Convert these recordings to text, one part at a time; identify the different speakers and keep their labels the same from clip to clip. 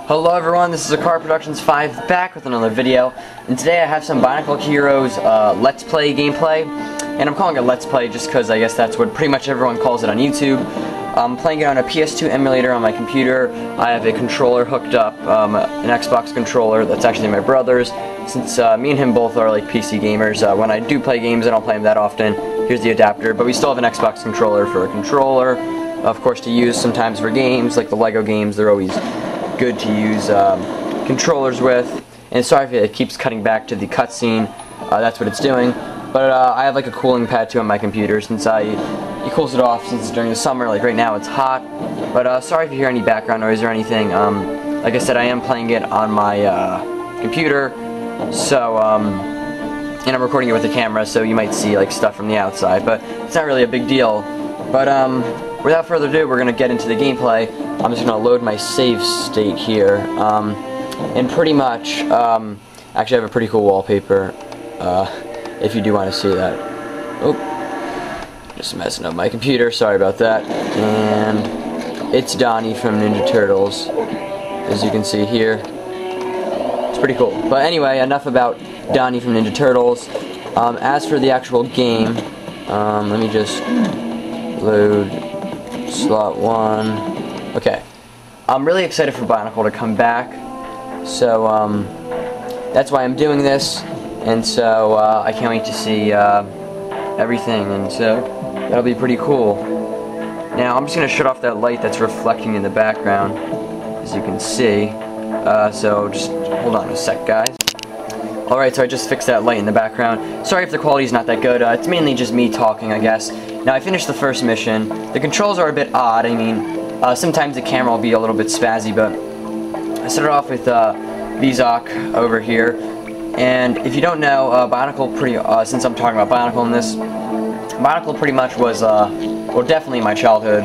Speaker 1: Hello everyone, this is Car Productions 5 back with another video, and today I have some Bionicle Heroes Let's Play gameplay, and I'm calling it Let's Play just because I guess that's what pretty much everyone calls it on YouTube. I'm playing it on a PS2 emulator on my computer. I have a controller hooked up, an Xbox controller that's actually my brother's, since me and him both are like PC gamers. When I do play games, I don't play them that often. Here's the adapter, but we still have an Xbox controller for a controller, of course, to use sometimes for games, like the Lego games. They're always good to use controllers with. And sorry if it keeps cutting back to the cutscene, that's what it's doing. But I have like a cooling pad too on my computer, since it cools it off since it's during the summer. Like right now it's hot. But sorry if you hear any background noise or anything. Like I said, I am playing it on my computer, so and I'm recording it with a camera, so you might see like stuff from the outside, but it's not really a big deal. But without further ado, we're gonna get into the gameplay. I'm just gonna load my save state here, and pretty much, actually I have a pretty cool wallpaper, if you do want to see that. Oh, just messing up my computer, sorry about that. And it's Donnie from Ninja Turtles, as you can see here. It's pretty cool. But anyway, enough about Donnie from Ninja Turtles. As for the actual game, let me just load slot 1. Okay, I'm really excited for Bionicle to come back, so that's why I'm doing this, and so I can't wait to see everything, and so that'll be pretty cool. Now I'm just going to shut off that light that's reflecting in the background, as you can see, so just hold on a sec, guys. Alright, so I just fixed that light in the background. Sorry if the quality's not that good, it's mainly just me talking, I guess. Now I finished the first mission. The controls are a bit odd. I mean, sometimes the camera will be a little bit spazzy, but I started off with Bionicle over here. And if you don't know, Bionicle since I'm talking about Bionicle in this, Bionicle pretty much was, well, definitely my childhood.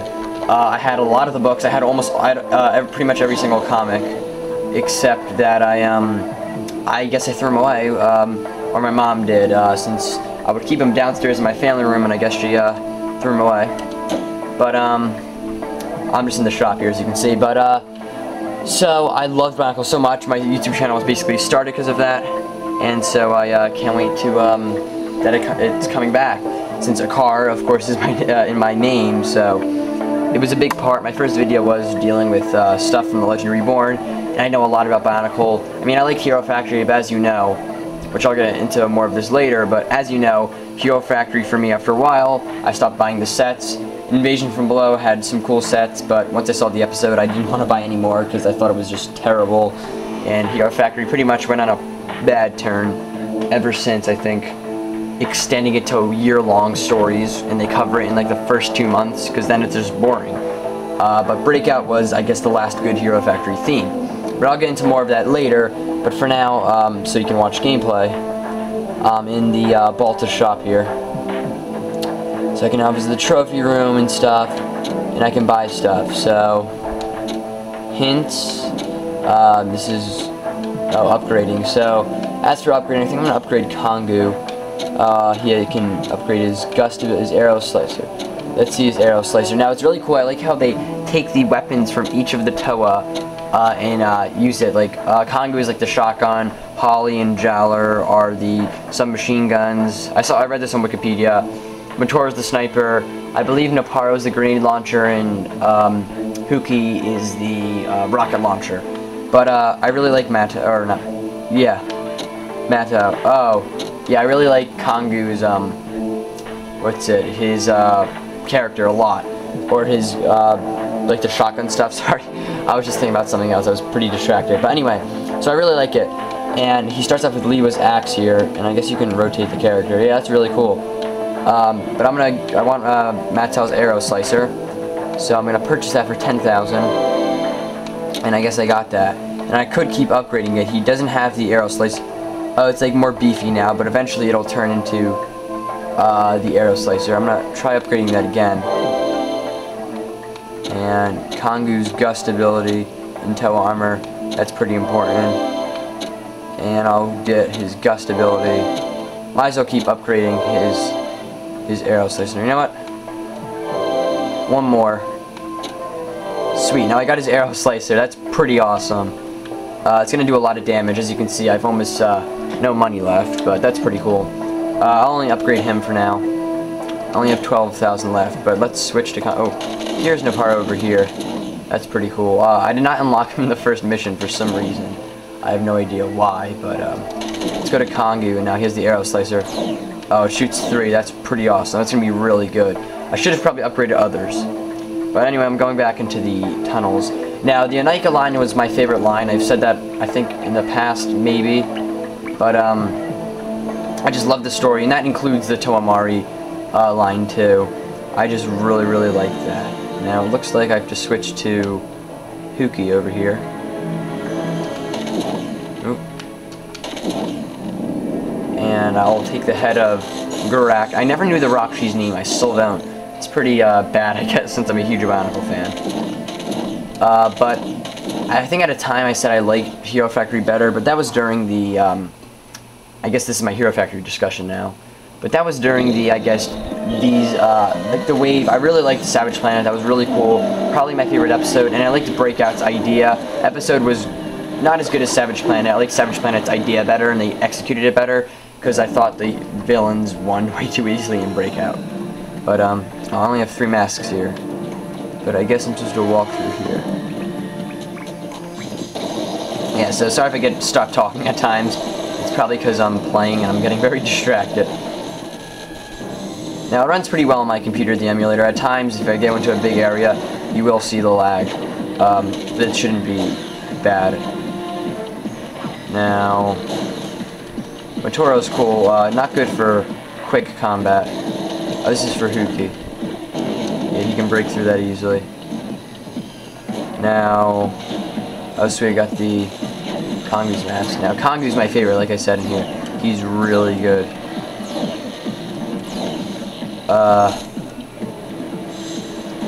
Speaker 1: I had a lot of the books. I had pretty much every single comic, except that I guess I threw them away, or my mom did, since I would keep them downstairs in my family room, and I guess she threw them away. But I'm just in the shop here, as you can see. But so I loved Bionicle so much. My YouTube channel was basically started because of that, and so I can't wait to that it's coming back. Since a car, of course, is in my name, so it was a big part. My first video was dealing with stuff from The Legend Reborn, and I know a lot about Bionicle. I mean, I like Hero Factory, but as you know, which I'll get into more of this later, but as you know, Hero Factory for me, after a while, I stopped buying the sets. Invasion from Below had some cool sets, but once I saw the episode, I didn't want to buy any more because I thought it was just terrible. And Hero Factory pretty much went on a bad turn ever since, I think, extending it to year-long stories, and they cover it in like the first 2 months, because then it's just boring. But Breakout was, I guess, the last good Hero Factory theme. But I'll get into more of that later. But for now, so you can watch gameplay, in the Balta shop here. So I can now visit the trophy room and stuff, and I can buy stuff. So, hints, this is, upgrading. So, as for upgrading, I think I'm going to upgrade Kongu. He can upgrade his his arrow slicer. Let's see his arrow slicer. Now, it's really cool. I like how they take the weapons from each of the Toa, and use it. Like, Kongu is like the shotgun, Holly and Jowler are the submachine guns. I read this on Wikipedia. Mator is the sniper. I believe Naparo is the grenade launcher, and Huki is the rocket launcher. But I really like Mato. Oh, yeah, I really like Kongu's his character a lot, or his like the shotgun stuff. Sorry, I was just thinking about something else. I was pretty distracted. But anyway, so I really like it. And he starts off with Lewa's axe here, and I guess you can rotate the character. Yeah, that's really cool. But I want Mattel's arrow slicer, so I'm gonna purchase that for 10,000. And I guess I got that. And I could keep upgrading it. He doesn't have the arrow slicer. Oh, it's like more beefy now, but eventually it'll turn into the arrow slicer. I'm gonna try upgrading that again. And Kongu's gust ability and toe armor, that's pretty important. And I'll get his gust ability. Might as well keep upgrading his arrow slicer. You know what? One more. Sweet, now I got his arrow slicer. That's pretty awesome. It's going to do a lot of damage. As you can see, I've almost no money left, but that's pretty cool. I'll only upgrade him for now. I only have 12,000 left, but let's switch to... Oh, here's Neparo over here. That's pretty cool. I did not unlock him in the first mission for some reason. I have no idea why, but let's go to Kongu, and now here's the arrow slicer. Oh, it shoots 3. That's pretty awesome. That's going to be really good. I should have probably upgraded others. But anyway, I'm going back into the tunnels. Now, the Bionicle line was my favorite line. I've said that, I think, in the past, maybe. But, I just love the story, and that includes the Toamari line, too. I just really, really like that. Now, it looks like I have to switch to Huki over here. Oop. And I'll take the head of Gurak. I never knew the Rockshi's name. I still don't. It's pretty bad, I guess, since I'm a huge Bionicle fan. But I think at a time I said I liked Hero Factory better, but that was during the, I guess this is my Hero Factory discussion now. But that was during the, I guess, like the wave. I really liked the Savage Planet. That was really cool. Probably my favorite episode, and I liked Breakout's idea. Episode was not as good as Savage Planet. I liked Savage Planet's idea better, and they executed it better, because I thought the villains won way too easily in Breakout. But, I only have 3 masks here. But I guess I'm supposed to walk through here. Yeah, so sorry if I get stuck talking at times. It's probably because I'm playing and I'm getting very distracted. Now, it runs pretty well on my computer, the emulator. At times, if I go into a big area, you will see the lag. That shouldn't be bad. Now, Motoro's cool. Not good for quick combat. Oh, this is for Huki. Yeah, he can break through that easily. Now, oh sweet, I got the Kongu's mask. Now, Kongu's my favorite, like I said in here. He's really good.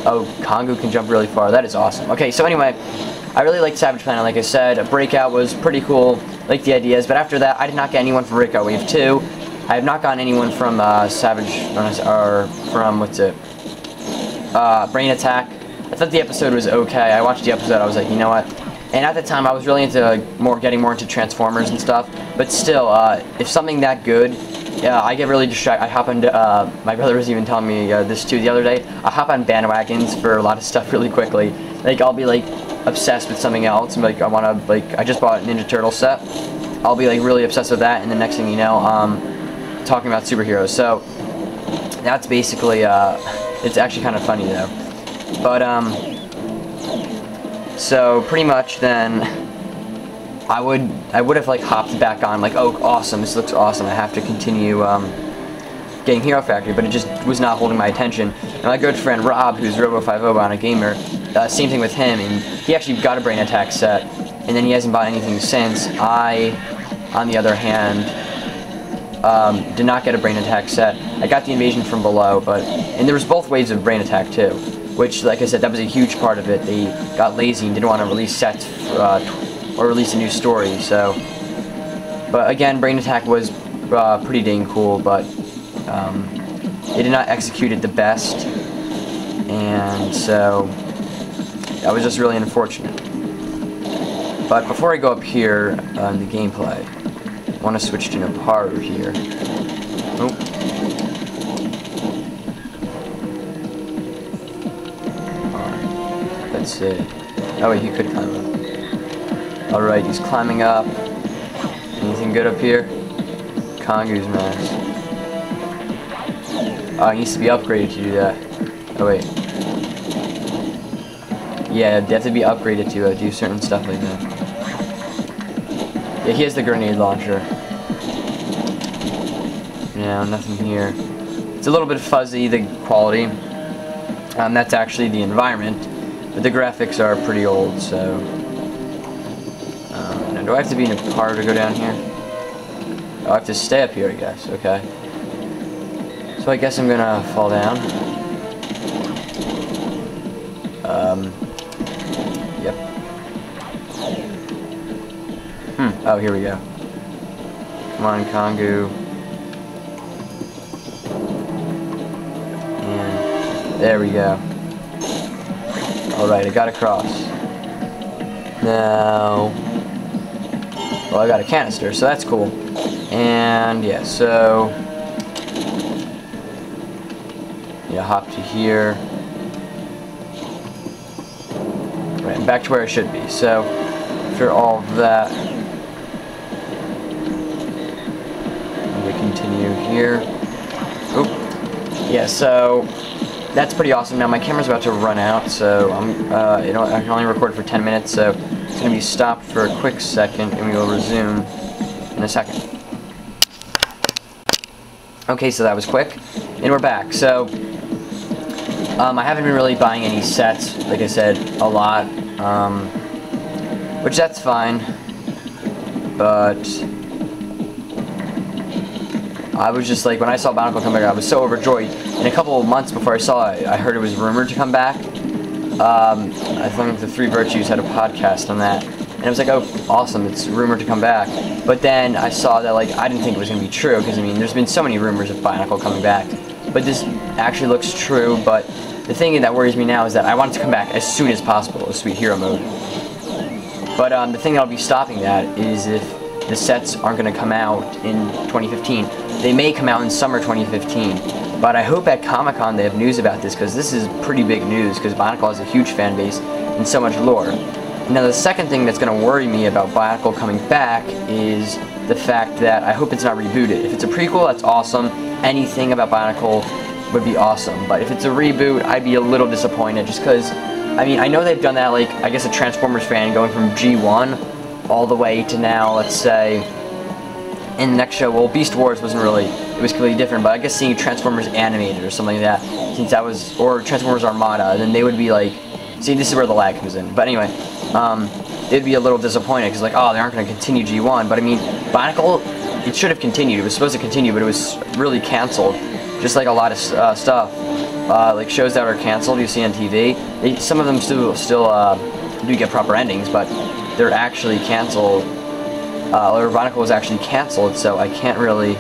Speaker 1: Oh, Kongu can jump really far. That is awesome. Okay, so anyway, I really liked Savage Planet, like I said. Breakout was pretty cool. Liked the ideas, but after that, I did not get anyone from Breakout Wave 2. I have not gotten anyone from Savage, or from, what's it? Brain Attack. I thought the episode was okay. I watched the episode, I was like, you know what? And at the time, I was really into getting more into Transformers and stuff. But still, if something that good, yeah, I get really distracted. I hop into, my brother was even telling me this too the other day. I hop on bandwagons for a lot of stuff really quickly. Like, I'll be like obsessed with something else. And, like, I want to, like, I just bought a Ninja Turtle set. I'll be like really obsessed with that, and the next thing you know, talking about superheroes. So that's basically, it's actually kind of funny though. But so pretty much then I would have like hopped back on, like, oh awesome, this looks awesome, I have to continue getting Hero Factory, but it just was not holding my attention. And my good friend Rob, who's Robo50 on a gamer, same thing with him, and he actually got a Brain Attack set, and then he hasn't bought anything since. I, on the other hand, did not get a Brain Attack set. I got the Invasion from Below, and there was both waves of Brain Attack too, which, like I said, that was a huge part of it. They got lazy and didn't want to release sets or release a new story. So, but again, Brain Attack was pretty dang cool, but they did not execute it the best, and so that was just really unfortunate. But before I go up here in the gameplay, I want to switch to Neparo here. Oh. Alright, let's see. Oh wait, he could climb up. Alright, he's climbing up. Anything good up here? Kongu's mask. Oh, he needs to be upgraded to do that. Oh wait. Yeah, they have to be upgraded to do certain stuff like that. Yeah, he has the grenade launcher. Yeah, nothing here. It's a little bit fuzzy, the quality. That's actually the environment, but the graphics are pretty old, so... now, do I have to be in a car to go down here? Oh, I have to stay up here, I guess. Okay. So I guess I'm gonna fall down. Yep. Oh, here we go. Come on, Kongu. And there we go. Alright, I got across. Now, Well, I got a canister, so that's cool. And yeah, so yeah, hop to here. Right, and back to where I should be. So after all of that, we continue here. Oop. Yeah, so that's pretty awesome. Now my camera's about to run out, so I can only record for 10 minutes, so it's going to be stopped for a quick second, and we will resume in a second. Okay, so that was quick, and we're back. So I haven't been really buying any sets, like I said, a lot, which that's fine, but I was just like, when I saw Bionicle come back, I was so overjoyed. And a couple of months before I saw it, I heard it was rumored to come back. I think the Three Virtues had a podcast on that. And I was like, oh, awesome, it's rumored to come back. But then I saw that, like, I didn't think it was going to be true, because, I mean, there's been so many rumors of Bionicle coming back. But this actually looks true, but the thing that worries me now is that I want it to come back as soon as possible, as Sweet Hero mode. But the thing that'll be stopping that is if the sets aren't going to come out in 2015. They may come out in summer 2015, but I hope at Comic-Con they have news about this, because this is pretty big news, because Bionicle has a huge fan base and so much lore. Now the second thing that's going to worry me about Bionicle coming back is the fact that I hope it's not rebooted. If it's a prequel, that's awesome. Anything about Bionicle would be awesome, but if it's a reboot, I'd be a little disappointed, just because, I mean, I know they've done that, like, I guess a Transformers fan going from G1 all the way to now, let's say, in the next show, well, Beast Wars wasn't really, it was completely different, but I guess seeing Transformers animated or something like that, since that was, or Transformers Armada, then they would be like, see, this is where the lag comes in, but anyway, they'd be a little disappointed, because like, oh, they aren't going to continue G1, but I mean, Bionicle, it should have continued, it was supposed to continue, but it was really canceled, just like a lot of stuff, like shows that are canceled you see on TV, some of them still do get proper endings, but they're actually canceled, or Bionicle was actually canceled, so I can't really,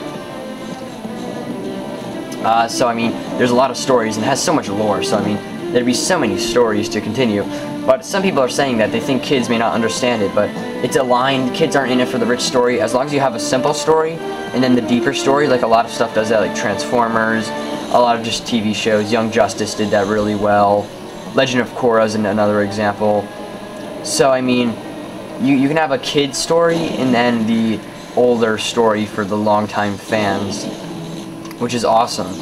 Speaker 1: so I mean, there's a lot of stories, and it has so much lore, so I mean, there'd be so many stories to continue, but some people are saying that they think kids may not understand it, but it's aligned, kids aren't in it for the rich story, as long as you have a simple story, and then the deeper story, like a lot of stuff does that, like Transformers, a lot of just TV shows, Young Justice did that really well, Legend of Korra is another example, so I mean, you can have a kid's story and then the older story for the longtime fans, which is awesome.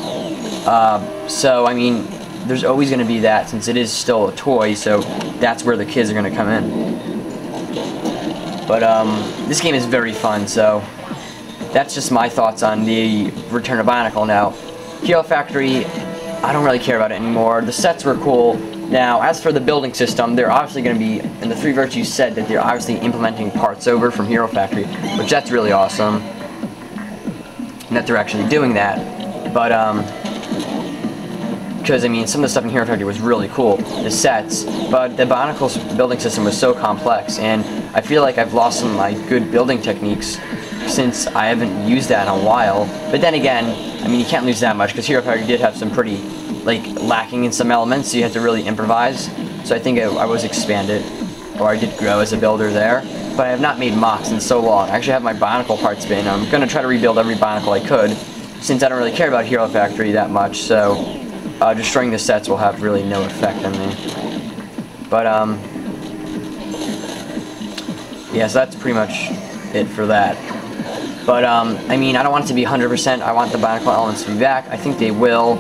Speaker 1: So I mean, there's always going to be that, since it is still a toy, so that's where the kids are going to come in. But this game is very fun, so that's just my thoughts on the Return of Bionicle. Now, Hero Factory, I don't really care about it anymore. The sets were cool. Now, as for the building system, they're obviously going to be, and the Three Virtues said that they're obviously implementing parts over from Hero Factory, which that's really awesome, and that they're actually doing that. But, because, I mean, some of the stuff in Hero Factory was really cool, the sets, but the Bionicle's building system was so complex, and I feel like I've lost some of my good building techniques since I haven't used that in a while. But then again, I mean, you can't lose that much, because Hero Factory did have some pretty, like, lacking in some elements, so you had to really improvise. So I think I was expanded, or I did grow as a builder there, but I have not made mocks in so long. I actually have my Bionicle parts bin. I'm going to try to rebuild every Bionicle I could, since I don't really care about Hero Factory that much, so destroying the sets will have really no effect on me. But, yeah, so that's pretty much it for that. But, I mean, I don't want it to be 100%. I want the Bionicle elements to be back. I think they will.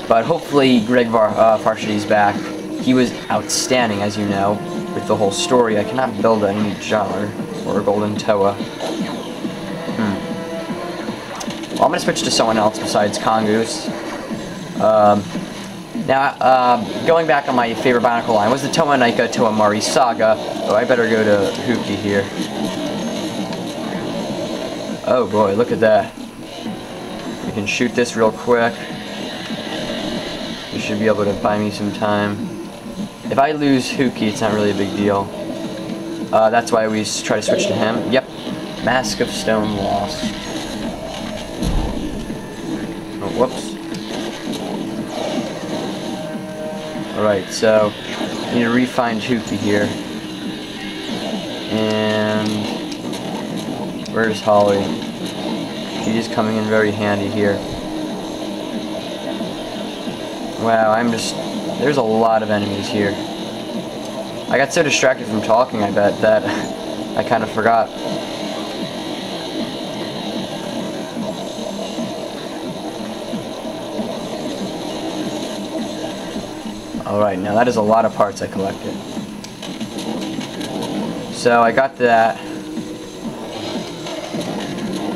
Speaker 1: But hopefully Greg Varshity's back. He was outstanding, as you know, with the whole story. I cannot build a new Jar or a Golden Toa. Well, I'm going to switch to someone else besides Kongoose. Now, going back on my favorite Bionicle line was the Toa Naika Toa Mari Saga. Oh, I better go to Huki here. Oh boy, look at that. We can shoot this real quick. You should be able to buy me some time. If I lose Huki, it's not really a big deal. That's why we try to switch to him. Yep. Mask of Stone lost. Oh, whoops. Alright, so I need to re-find Huki here. And Where's Holly? She's coming in very handy here. Wow, there's a lot of enemies here. I got so distracted from talking, I bet, that I kind of forgot. Alright, now that is a lot of parts I collected. So I got that.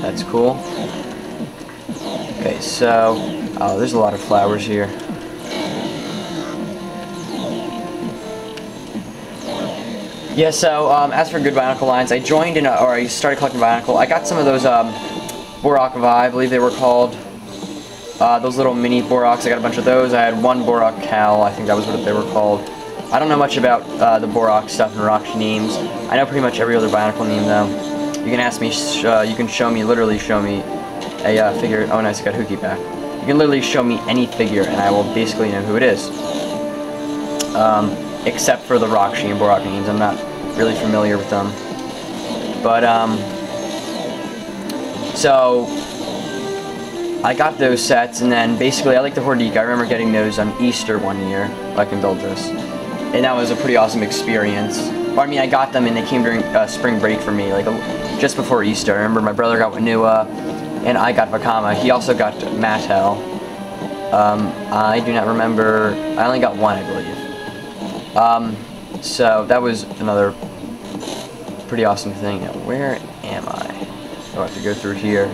Speaker 1: That's cool. Okay, so... oh, there's a lot of flowers here. Yeah, so, as for good Bionicle lines, I joined in, or I started collecting Bionicle. I got some of those, Borak, I believe they were called. Those little mini Boraks, I got a bunch of those. I had one Borak Cal, I think that was what they were called. I don't know much about, the Borak stuff and Rock names. I know pretty much every other Bionicle name, though. You can ask me, you can literally show me a, figure. Oh, nice, I got Hookie back. You can literally show me any figure, and I will basically know who it is. Except for the Rock and Borak names. I'm not really familiar with them. But, so, I got those sets, and then basically I like the Hordika. I remember getting those on Easter one year, if I can build this. And that was a pretty awesome experience. Well, I mean, I got them and they came during spring break for me, like just before Easter. I remember my brother got Wanua, and I got Vakama. He also got Mattel. I do not remember. I only got one, I believe. So that was another pretty awesome thing. Now, where am I? Oh, I have to go through here.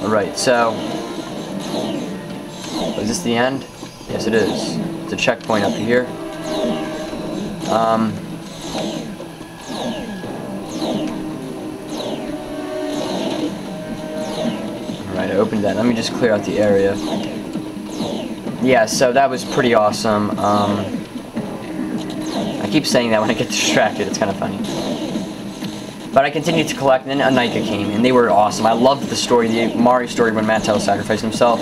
Speaker 1: Alright, so... is this the end? Yes, it is. It's a checkpoint up here. Alright, I opened that. Let me just clear out the area. Yeah, so that was pretty awesome. I keep saying that when I get distracted. It's kind of funny. But I continued to collect, and then Anika came, and they were awesome. I loved the story, the Mari story when Mattel sacrificed himself.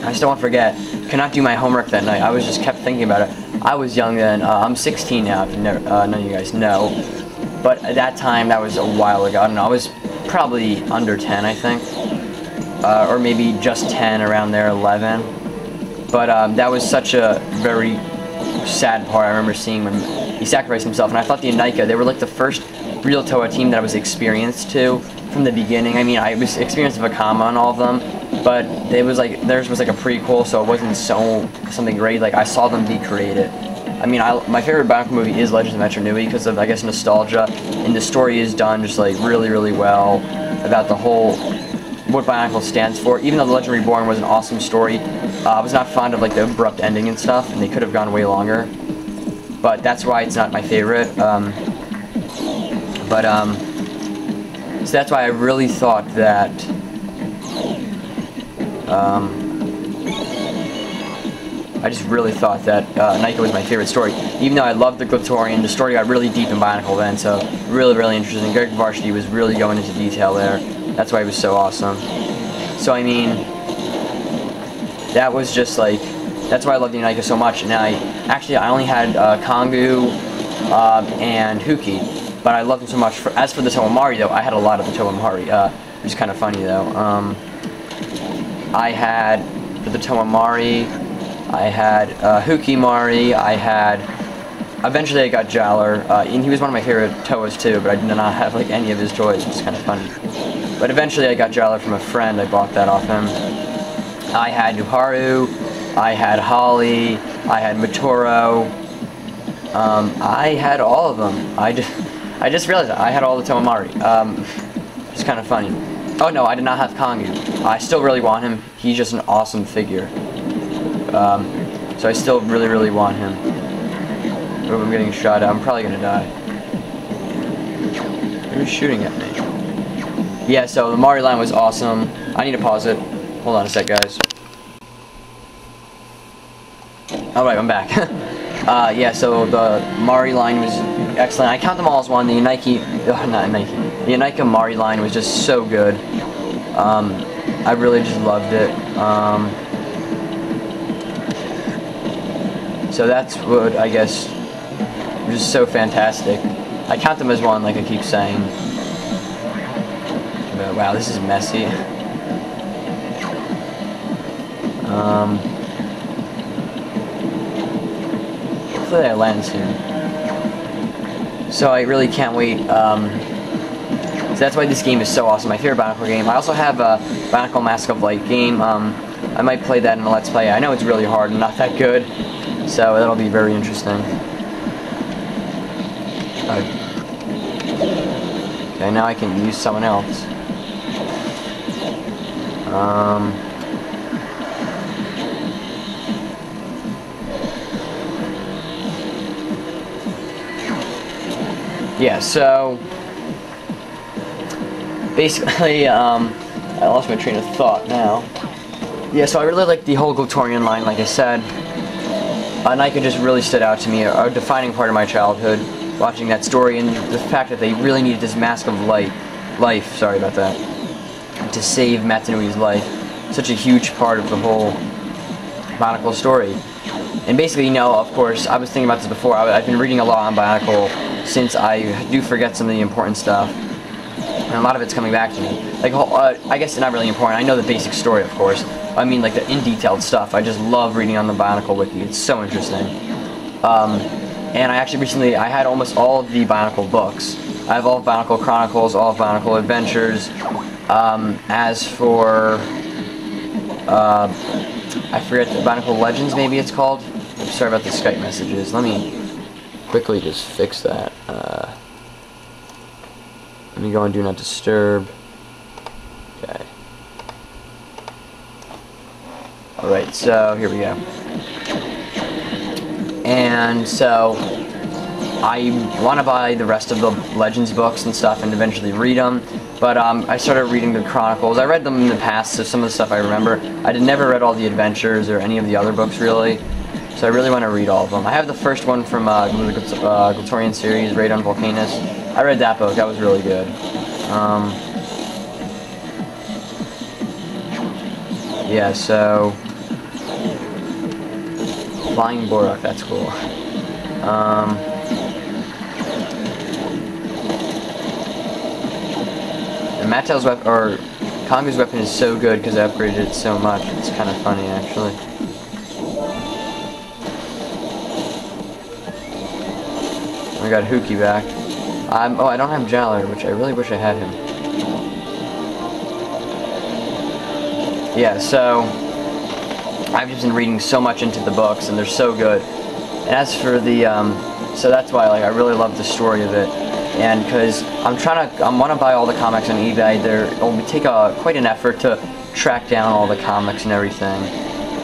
Speaker 1: I still won't forget. Cannot do my homework that night. I was just kept thinking about it. I was young then. I'm 16 now, if none of you guys know. But at that time, that was a while ago. I don't know. I was probably under 10, I think. Or maybe just 10, around there, 11. But that was such a very sad part I remember seeing when he sacrificed himself. And I thought the Anika, they were like the first real Toa team that I was experienced to from the beginning. I mean, I was experienced with Vakama on all of them, but it was like, theirs was like a prequel, so it wasn't something great. Like, I saw them be created. I mean, my favorite Bionicle movie is Legends of Metro Nui because of, I guess, nostalgia, and the story is done just like really, really well about the whole, what Bionicle stands for. Even though The Legend Reborn was an awesome story, I was not fond of like the abrupt ending and stuff, and they could have gone way longer. But that's why it's not my favorite. So that's why I really thought that, I just really thought that Anika was my favorite story. Even though I loved the Returing, the story got really deep in Bionicle then, so really, really interesting. Greg Varsity was really going into detail there. That's why it was so awesome. So, I mean, that was just like, that's why I love the Anika so much. And I only had Kongu and Hookie. But I loved them so much. As for the Toa Mari, though, I had a lot of the Toa Mari. Which is kind of funny, though. I had, for the Toa Mari, I had Hookie Mari, eventually I got Jaller, and he was one of my favorite Toas, too, but I did not have, like, any of his toys, which is kind of funny. But eventually I got Jaller from a friend. I bought that off him. I had Nuharu, I had Holly, I had Matoro, I had all of them. I just realized that I had all the Toa Mari. It's kind of funny. Oh no, I did not have Kongu. I still really want him. He's just an awesome figure. So I still really, really want him. Oh, I'm getting shot at. I'm probably gonna die. Who's shooting at me? Yeah, so the Mari line was awesome. I need to pause it. Hold on a sec, guys. Alright, I'm back. Yeah, so the Mari line was excellent. I count them all as one. The Anika Mari line was just so good. I really just loved it. So that's what, I guess, was just so fantastic. I count them as one, like I keep saying. Wow, this is messy. Hopefully I land soon. So I really can't wait. So that's why this game is so awesome. My favorite Bionicle game. I also have a Bionicle Mask of Light game. I might play that in a Let's Play. I know it's really hard and not that good, so that'll be very interesting. Okay, now I can use someone else. Yeah, so basically, I lost my train of thought now. Yeah, so I really like the whole Returing line, like I said. Nike just really stood out to me, a defining part of my childhood, watching that story, and the fact that they really needed this Mask of Life, sorry about that, to save Matanui's life. Such a huge part of the whole Bionicle story. And basically, you know, of course, I was thinking about this before, I've been reading a lot on Bionicle since I do forget some of the important stuff. And a lot of it's coming back to me. Like, I guess it's not really important. I know the basic story, of course. I mean, like, the in-detailed stuff. I just love reading on the Bionicle Wiki. It's so interesting. And I actually recently, I had almost all of the Bionicle books. I have all of Bionicle Chronicles, all of Bionicle Adventures. As for, I forget, the Bionicle Legends, maybe it's called. Sorry about the Skype messages. Let me quickly just fix that. Let me go and do not disturb. Okay. Alright, so here we go. And so I want to buy the rest of the Legends books and stuff and eventually read them. But I started reading the Chronicles. I read them in the past, so some of the stuff I remember. I never read all the Adventures or any of the other books, really. So I really want to read all of them. I have the first one from the Returing series, Raid on Volcanus. I read that book. That was really good. Yeah, so Flying Borak, that's cool. And Mattel's weapon, or Kongu's weapon, is so good because I upgraded it so much. It's kind of funny, actually. I got Hookie back. Oh, I don't have Jaller, which I really wish I had him. Yeah, so I've just been reading so much into the books, and they're so good. And as for the, so that's why, like, I really love the story of it. And because I want to buy all the comics on eBay. It'll take quite an effort to track down all the comics and everything,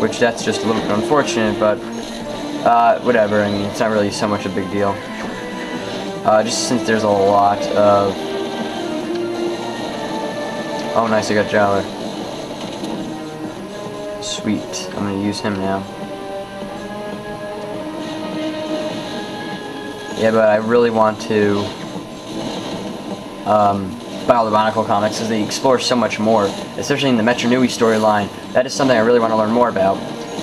Speaker 1: which that's just a little bit unfortunate, but whatever. I mean, it's not really so much a big deal. Just since there's a lot of... Oh, nice, I got Jaller. Sweet. I'm going to use him now. Yeah, but I really want to buy all the Bionicle comics because they explore so much more, especially in the Mataranui storyline. That is something I really want to learn more about.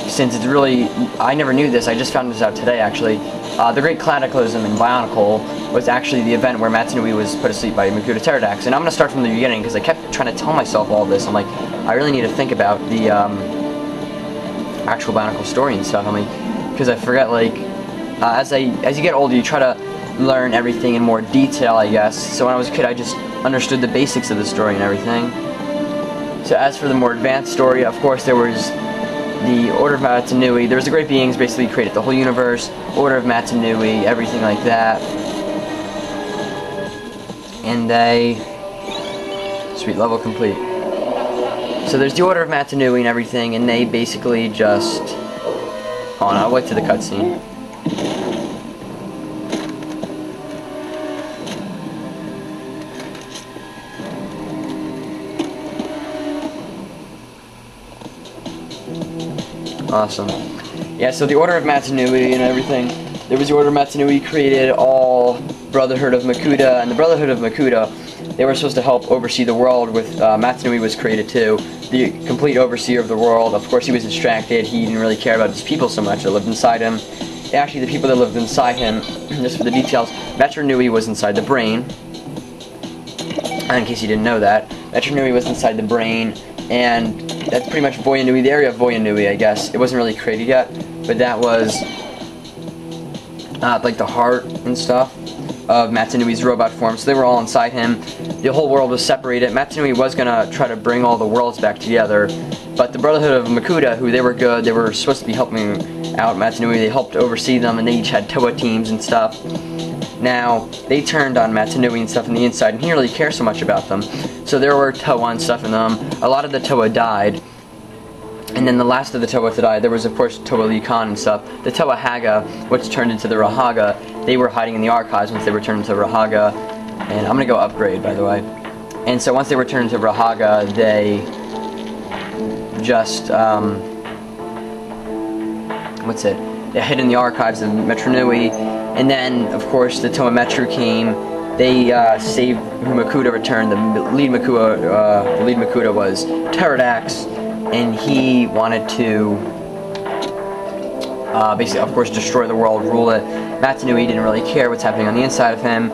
Speaker 1: Since it's really... I never knew this, I just found this out today, actually. The Great Cataclysm in Bionicle was actually the event where Matanui was put asleep by Makuta Pterodax. And I'm going to start from the beginning because I kept trying to tell myself all this. I'm like, I really need to think about the actual Bionicle story and stuff. I mean, because I forget, like, as you get older, you try to learn everything in more detail, I guess. So when I was a kid, I just understood the basics of the story and everything. So as for the more advanced story, of course, there was the Order of Matanui. There was the Great Beings, basically created the whole universe. Order of Matanui, everything like that. And sweet, level complete. So there's the Order of Matanui and everything, and they basically just... Hold on, I'll wait to the cutscene. Awesome. Yeah, so the Order of Matanui and everything. There was the Order of Matanui created all Brotherhood of Makuta, and the Brotherhood of Makuta, they were supposed to help oversee the world. With Matanui was created too, the complete overseer of the world. Of course, he was distracted. He didn't really care about his people so much that lived inside him. Actually, the people that lived inside him, just for the details, Matanui was inside the brain. And in case you didn't know that, Metronui was inside the brain, and that's pretty much Voyanui, the area of Voyanui, I guess. It wasn't really created yet, but that was like the heart and stuff of Matanui's robot form, so they were all inside him. The whole world was separated. Matanui was gonna try to bring all the worlds back together, but the Brotherhood of Makuta, who they were good, they were supposed to be helping out Matanui, they helped oversee them, and they each had Toa teams and stuff. Now, they turned on Matanui and stuff on the inside, and he didn't really care so much about them. So there were Toa and stuff in them. A lot of the Toa died. And then the last of the Toa to die, there was of course Toa Lee Khan and stuff. The Toa Haga, which turned into the Rahaga, they were hiding in the archives once they were turned into Rahaga. And I'm gonna go upgrade, by the way. And so once they were turned into Rahaga, they just, they hid in the archives of Metronui. And then, of course, the Toa Metru came. They saved Makuta returned. The lead Makuta was Pterodax, and he wanted to basically, of course, destroy the world, rule it. Matanui didn't really care what's happening on the inside of him.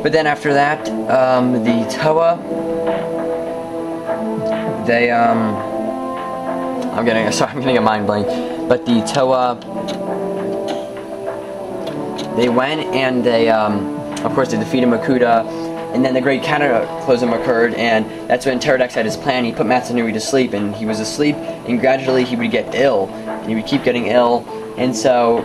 Speaker 1: But then after that, the Toa, they I'm getting a mind blank. But the Toa, they went and they, of course, they defeated Makuta, and then the Great Cataclysm occurred, and that's when Pterodax had his plan. He put Matanui to sleep, and he was asleep, and gradually he would get ill, and he would keep getting ill, and so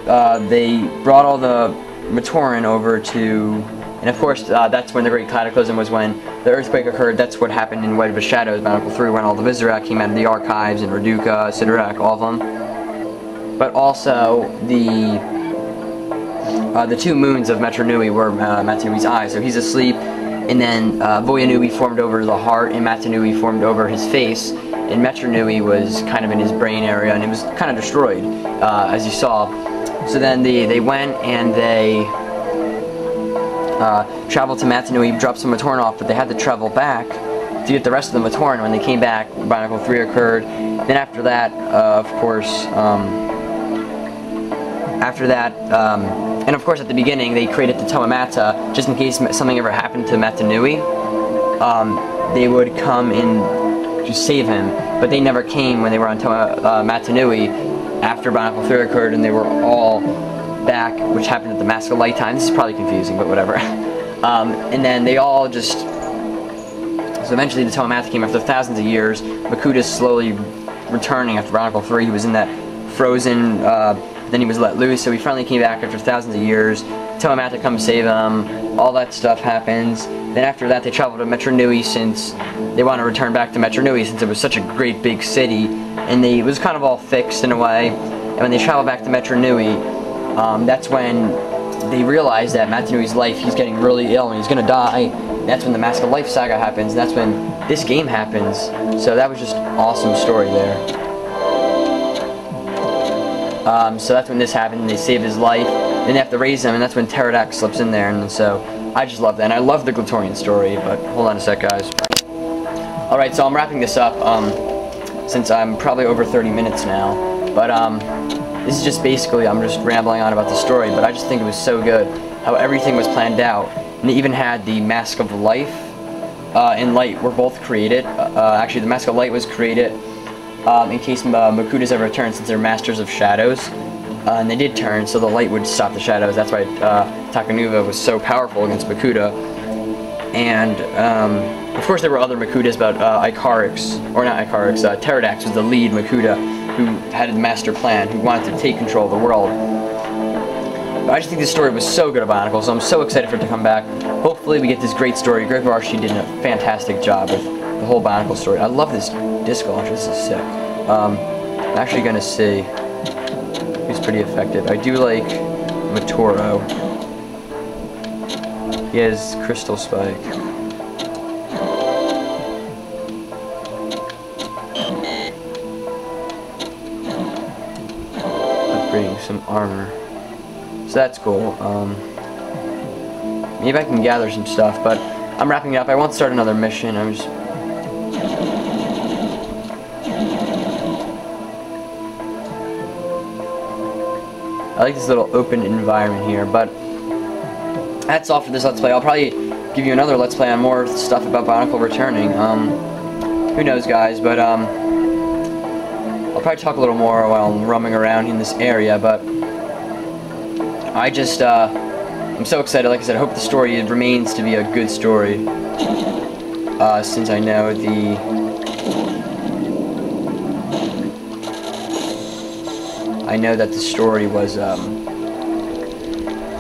Speaker 1: they brought all the Matoran over to, and of course that's when the Great Cataclysm was, when the earthquake occurred. That's what happened in White of the Shadows, Bionicle 3, when all the Vizorak came out of the archives, and Raduka, Sidorak, all of them. But also the two moons of Metronui were Matanui's eyes, so he's asleep, and then Voyanui formed over the heart, and Matanui formed over his face, and Metronui was kind of in his brain area, and it was kind of destroyed, as you saw. So then they went and they traveled to Matanui, dropped some Matoran off, but they had to travel back to get the rest of the Matoran. When they came back, Bionicle 3 occurred. Then after that, of course, and of course at the beginning they created the Toa Mata, just in case something ever happened to Matanui. They would come in to save him, but they never came when they were on Matanui after Bionicle 3 occurred, and they were all back, which happened at the Mask of Light time. This is probably confusing, but whatever. And then they all just, so eventually the Toa Mata came after thousands of years. Makuta's slowly returning after Bionicle 3. He was in that frozen, then he was let loose, so he finally came back after thousands of years. Toa Mata comes save him, all that stuff happens. Then after that they travel to Metronui, since they want to return back to Metronui since it was such a great big city, and it was kind of all fixed in a way. And when they travel back to Metronui, that's when they realize that Matanui's life, he's getting really ill and he's gonna die. And that's when the Mask of Life saga happens, and that's when this game happens. So that was just an awesome story there. So that's when this happened, and they saved his life. Then they have to raise him, and that's when Pterodax slips in there, and so I just love that. And I love the Glatorian story, but hold on a sec, guys. Alright, so I'm wrapping this up, since I'm probably over 30 minutes now. But this is just basically, I'm just rambling on about the story, but I just think it was so good how everything was planned out. And they even had the Mask of Life and Light were both created. Actually, the Mask of Light was created in case Makuta's ever turned, since they're Masters of Shadows. And they did turn, so the light would stop the shadows. That's why Takanuva was so powerful against Makuta. And of course there were other Makutas, but Pterodax was the lead Makuta, who had a master plan, who wanted to take control of the world. But I just think this story was so good about Bionicle, so I'm so excited for it to come back. Hopefully we get this great story. Greg Varshi did a fantastic job with the whole Bionicle story. I love this disc launcher, this is sick. I'm actually gonna see. He's pretty effective. I do like Matoro. He has Crystal Spike. Upgrading some armor. So that's cool. Maybe I can gather some stuff, but I'm wrapping it up. I won't start another mission. I'm just... I like this little open environment here, but that's all for this Let's Play. I'll probably give you another Let's Play on more stuff about Bionicle returning. Who knows, guys, but I'll probably talk a little more while I'm roaming around in this area, but I just, I'm so excited. Like I said, I hope the story remains to be a good story, since I know that the story was,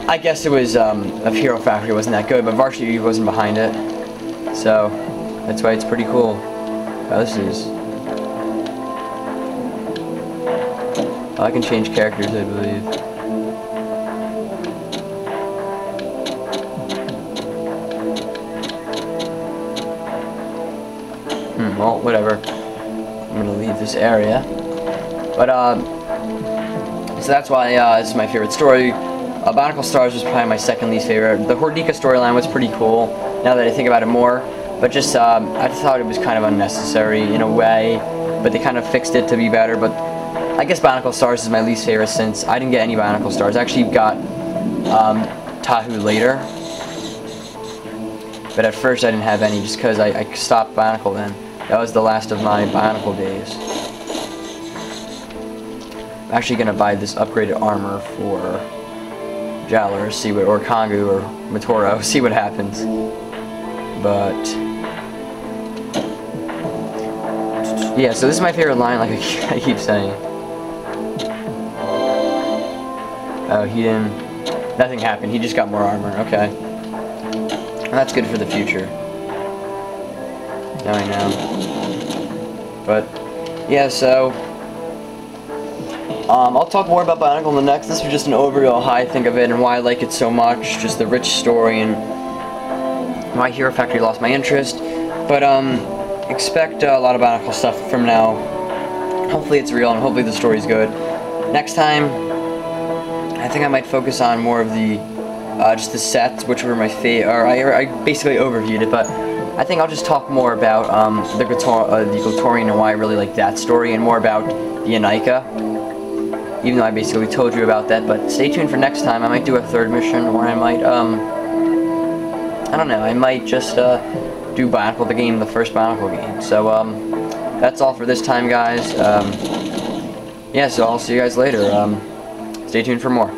Speaker 1: I guess it was, of Hero Factory wasn't that good, but Varsity wasn't behind it, so that's why it's pretty cool. This is, I can change characters, I believe. Well, whatever. I'm gonna leave this area. But, so that's why, this is my favorite story. Bionicle Stars was probably my second least favorite. The Hordika storyline was pretty cool, now that I think about it more. But just, I thought it was kind of unnecessary in a way. But they kind of fixed it to be better. But I guess Bionicle Stars is my least favorite since I didn't get any Bionicle Stars. I actually got, Tahu later. But at first I didn't have any just because I stopped Bionicle then. That was the last of my Bionicle days. I'm actually gonna buy this upgraded armor for Jowler, see what, or Kongu, or Matoro, see what happens. But yeah, so this is my favorite line, like I keep saying. Oh, he didn't. Nothing happened. He just got more armor. Okay, well, that's good for the future. Now I know. But yeah, so I'll talk more about Bionicle in the next. This was just an overview of how I think of it and why I like it so much. Just the rich story and why Hero Factory lost my interest. But expect a lot of Bionicle stuff from now. Hopefully it's real and hopefully the story's good. Next time, I think I might focus on more of the just the sets, which were my favorite. Or I basically overviewed it, but I think I'll just talk more about the Returing and why I really like that story, and more about Bionicle. Even though I basically told you about that, but stay tuned for next time. I might do a third mission, or I might, I don't know, I might just, do Bionicle the game, the first Bionicle game. So, that's all for this time, guys. Yeah, so I'll see you guys later. Stay tuned for more.